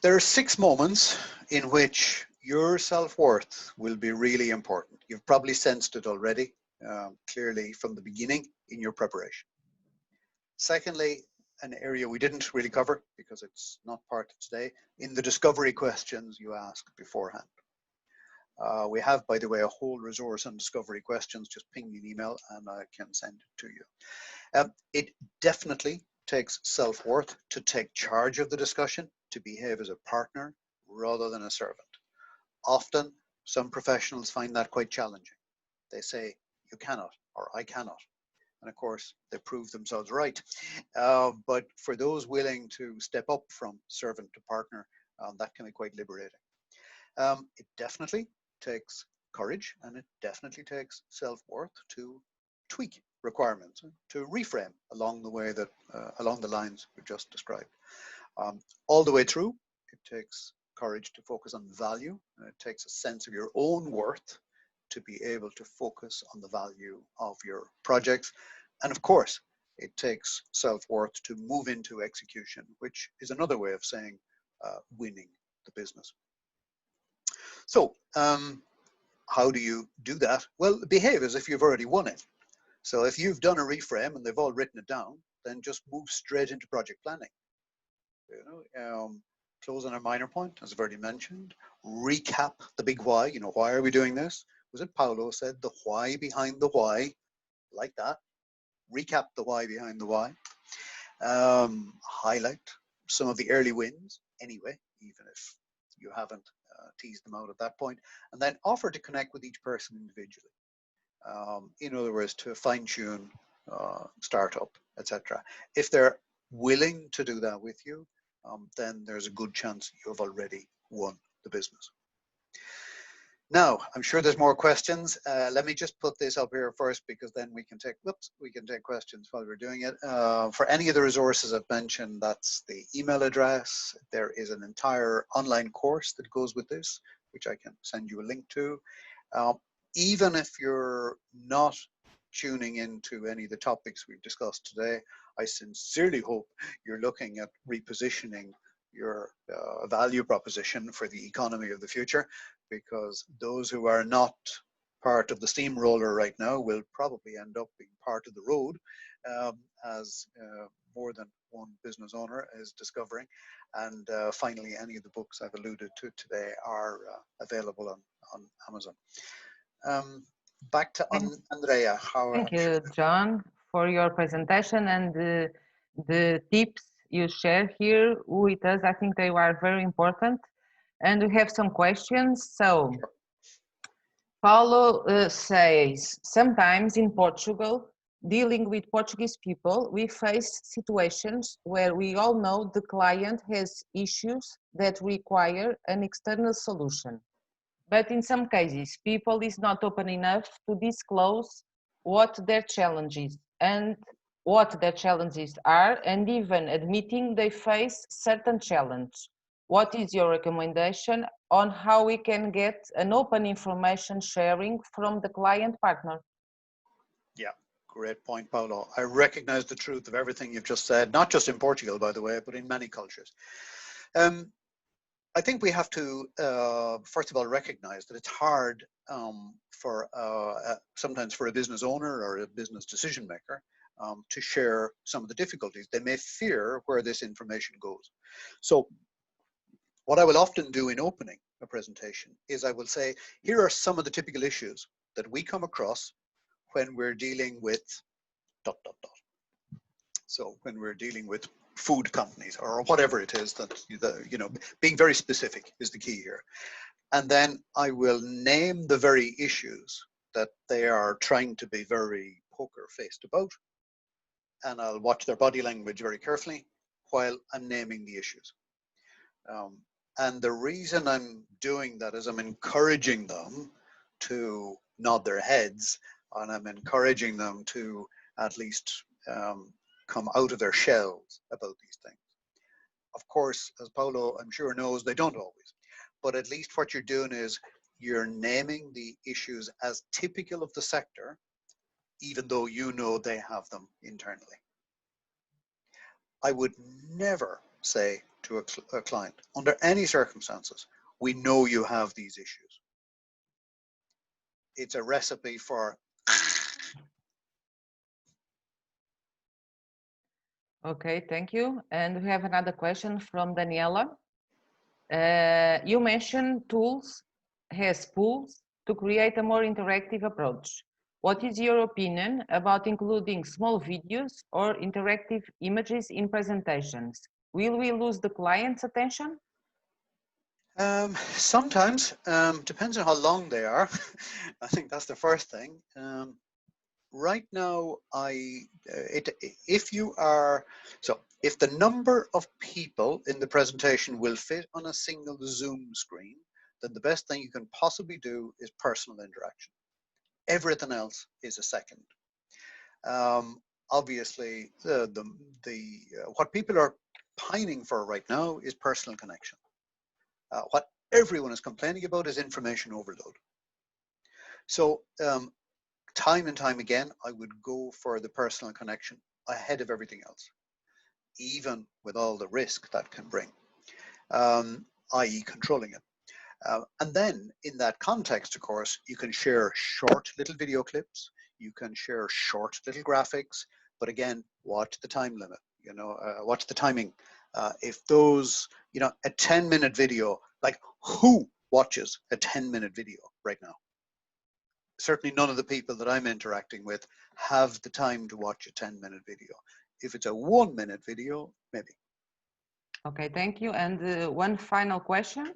S2: There are 6 moments in which your self-worth will be really important. You've probably sensed it already, clearly from the beginning in your preparation. Secondly, an area we didn't really cover because it's not part of today, in the discovery questions you ask beforehand. We have, by the way, a whole resource on discovery questions. Just ping me an email and I can send it to you. It definitely takes self-worth to take charge of the discussion, to behave as a partner rather than a servant. Often, some professionals find that quite challenging. They say, you cannot, or I cannot. And of course, they prove themselves right. But for those willing to step up from servant to partner, that can be quite liberating. It definitely takes courage, and it definitely takes self-worth to tweak requirements, to reframe along the way that along the lines we just described. All the way through, it takes courage to focus on value, and it takes a sense of your own worth to be able to focus on the value of your projects. And of course, it takes self-worth to move into execution, which is another way of saying winning the business. So how do you do that? Well, behave as if you've already won it. So if you've done a reframe and they've all written it down, then just move straight into project planning. Close on a minor point, as I've already mentioned. Recap the big why. Why are we doing this? Was it Paulo said the why behind the why? Like that. Recap the why behind the why. Highlight some of the early wins anyway, even if you haven't teased them out at that point. And then offer to connect with each person individually. In other words, to fine-tune startup, etc. If they're willing to do that with you, then there's a good chance you've already won the business. Now, I'm sure there's more questions. Let me just put this up here first, because then we can take questions while we're doing it. For any of the resources I've mentioned, that's the email address. There is an entire online course that goes with this, which I can send you a link to. Even if you're not tuning into any of the topics we've discussed today, I sincerely hope you're looking at repositioning your value proposition for the economy of the future, because those who are not part of the steamroller right now will probably end up being part of the road, as more than one business owner is discovering. And finally, any of the books I've alluded to today are available on Amazon. Back to Andrea.
S1: Thank you, John, for your presentation and the tips you share here with us. I think they are very important. And we have some questions. So, sure. Paulo says, sometimes in Portugal, dealing with Portuguese people, we face situations where we all know the client has issues that require an external solution. But in some cases, people is not open enough to disclose what their challenges are, and even admitting they face certain challenge. What is your recommendation on how we can get an open information sharing from the client partner?
S2: Yeah, great point, Paulo. I recognize the truth of everything you've just said, not just in Portugal, by the way, but in many cultures. I think we have to, first of all, recognize that it's hard sometimes for a business owner or a business decision maker to share some of the difficulties. They may fear where this information goes. So what I will often do in opening a presentation is I will say, here are some of the typical issues that we come across when we're dealing with ... So when we're dealing with food companies or whatever it is that, being very specific is the key here. And then I will name the very issues that they are trying to be very poker-faced about. And I'll watch their body language very carefully while I'm naming the issues. And the reason I'm doing that is I'm encouraging them to nod their heads, and I'm encouraging them to at least come out of their shells about these things. Of course, as Paulo I'm sure knows, they don't always, but at least what you're doing is you're naming the issues as typical of the sector, even though you know they have them internally. I would never say to a client, under any circumstances, we know you have these issues. It's a recipe for...
S1: Okay, thank you. And we have another question from Daniela. You mentioned tools to create a more interactive approach. What is your opinion about including small videos or interactive images in presentations? Will we lose the client's attention?
S2: Sometimes, depends on how long they are. I think that's the first thing. Right now, if the number of people in the presentation will fit on a single Zoom screen, then the best thing you can possibly do is personal interaction. Everything else is a second. Obviously, what people are pining for right now is personal connection. What everyone is complaining about is information overload. So time and time again, I would go for the personal connection ahead of everything else, even with all the risk that can bring, i.e. controlling it. And then in that context, of course, you can share short little video clips, you can share short little graphics, but again, watch the time limit, watch the timing. If those, a 10-minute video, like who watches a 10-minute video right now? Certainly none of the people that I'm interacting with have the time to watch a 10-minute video. If it's a 1-minute video, maybe.
S1: Okay, thank you. And one final question.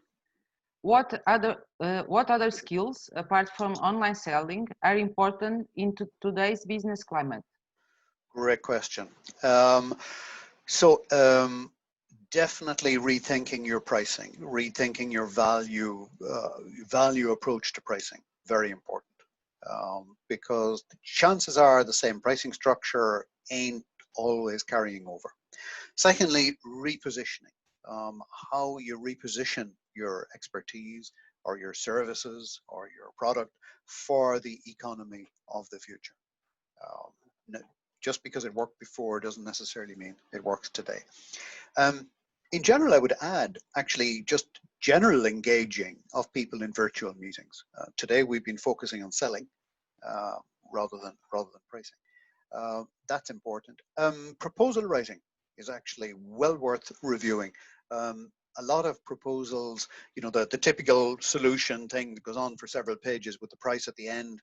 S1: What other skills, apart from online selling, are important in today's business climate?
S2: Great question. Definitely rethinking your pricing, rethinking your value approach to pricing. Very important. Because the chances are the same pricing structure ain't always carrying over. Secondly, repositioning. How you reposition your expertise or your services or your product for the economy of the future. Just because it worked before doesn't necessarily mean it works today. In general, I would add actually just general engaging of people in virtual meetings. Today we've been focusing on selling rather than pricing. That's important. Proposal writing is actually well worth reviewing. A lot of proposals, the typical solution thing that goes on for several pages with the price at the end,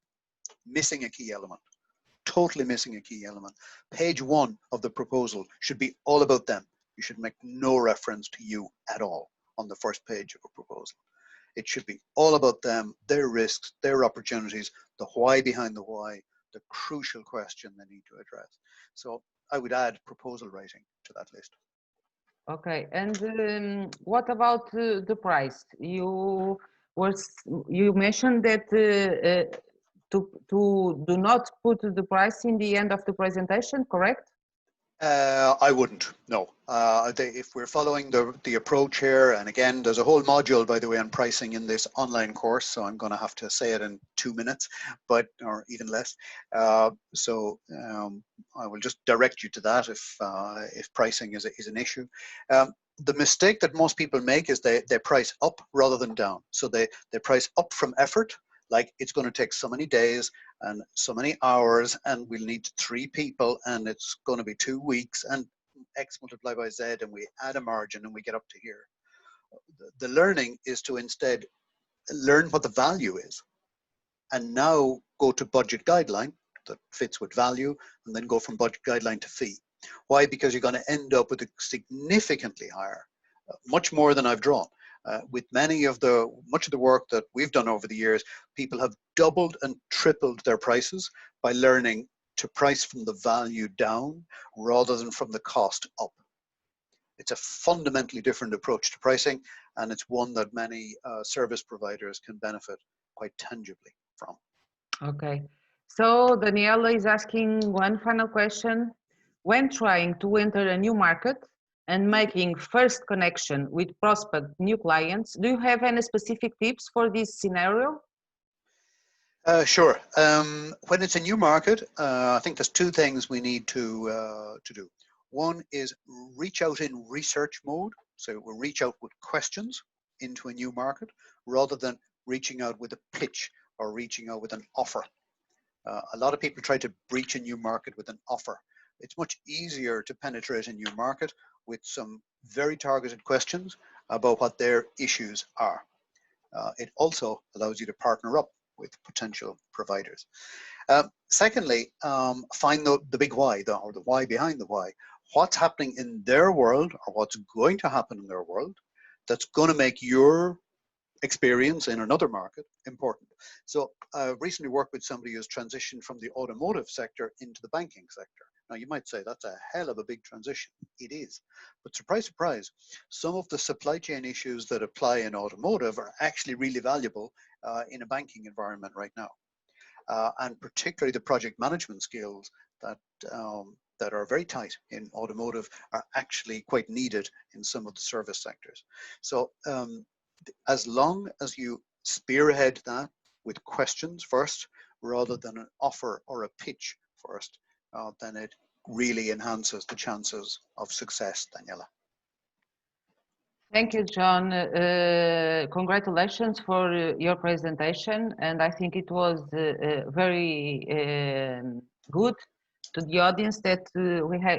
S2: missing a key element. Totally missing a key element. Page 1 of the proposal should be all about them. You should make no reference to you at all on the first page of a proposal. It should be all about them, their risks, their opportunities, the why behind the why, the crucial question they need to address. So I would add proposal writing to that list.
S1: Okay, and what about the price? You mentioned that to do not put the price in the end of the presentation, correct?
S2: I wouldn't, no. If we're following the approach here, and again, there's a whole module, by the way, on pricing in this online course, so I'm going to have to say it in 2 minutes, or even less. I will just direct you to that if pricing is an issue. The mistake that most people make is they price up rather than down. So they price up from effort, like it's going to take so many days and so many hours, and we'll need 3 people, and it's going to be 2 weeks, and X multiplied by Z, and we add a margin, and we get up to here. The learning is to instead learn what the value is, and now go to budget guideline that fits with value, and then go from budget guideline to fee. Why? Because you're going to end up with a significantly higher, much more than I've drawn. With much of the work that we've done over the years, people have doubled and tripled their prices by learning to price from the value down rather than from the cost up. It's a fundamentally different approach to pricing, and it's one that many service providers can benefit quite tangibly from.
S1: Okay, so Daniela is asking one final question. When trying to enter a new market and making first connection with prospect new clients, do you have any specific tips for this scenario?
S2: Sure. When it's a new market, I think there's 2 things we need to do. One is reach out in research mode. So we'll reach out with questions into a new market rather than reaching out with a pitch or reaching out with an offer. A lot of people try to breach a new market with an offer. It's much easier to penetrate a new market with some very targeted questions about what their issues are. It also allows you to partner up with potential providers. Secondly, find the big why, or the why behind the why. What's happening in their world, or what's going to happen in their world, that's going to make your experience in another market, important. So I recently worked with somebody who's transitioned from the automotive sector into the banking sector. Now you might say that's a hell of a big transition. It is. But surprise, surprise, some of the supply chain issues that apply in automotive are actually really valuable in a banking environment right now. And particularly the project management skills that are very tight in automotive are actually quite needed in some of the service sectors. So as long as you spearhead that with questions first, rather than an offer or a pitch first, then it really enhances the chances of success, Daniela.
S1: Thank you, John. Congratulations for your presentation, and I think it was very good to the audience that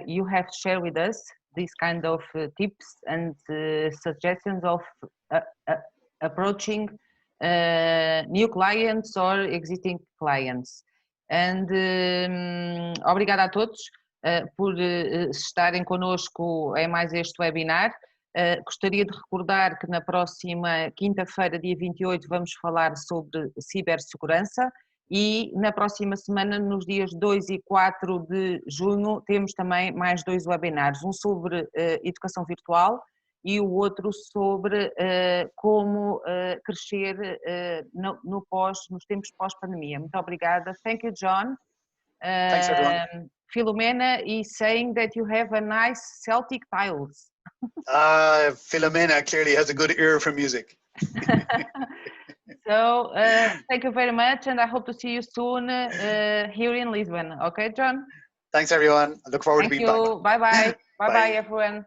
S1: you have shared with us these kind of tips and suggestions of approaching new clients or existing clients. And obrigada a todos por estarem connosco em mais este webinar. Gostaria de recordar que na próxima quinta-feira, dia 28, vamos falar sobre cibersegurança e na próxima semana, nos dias 2 e 4 de junho, temos também mais 2 webinars, um sobre educação virtual e o outro sobre como crescer nos tempos pós-pandemia. Muito obrigada. Thank you, John.
S2: Thanks, everyone.
S1: Filomena is saying that you have a nice Celtic tiles.
S2: Filomena clearly has a good ear for music.
S1: So thank you very much, and I hope to see you soon here in Lisbon. Okay, John?
S2: Thanks, everyone. I look forward to being back.
S1: Thank you. Bye-bye. Bye-bye, everyone.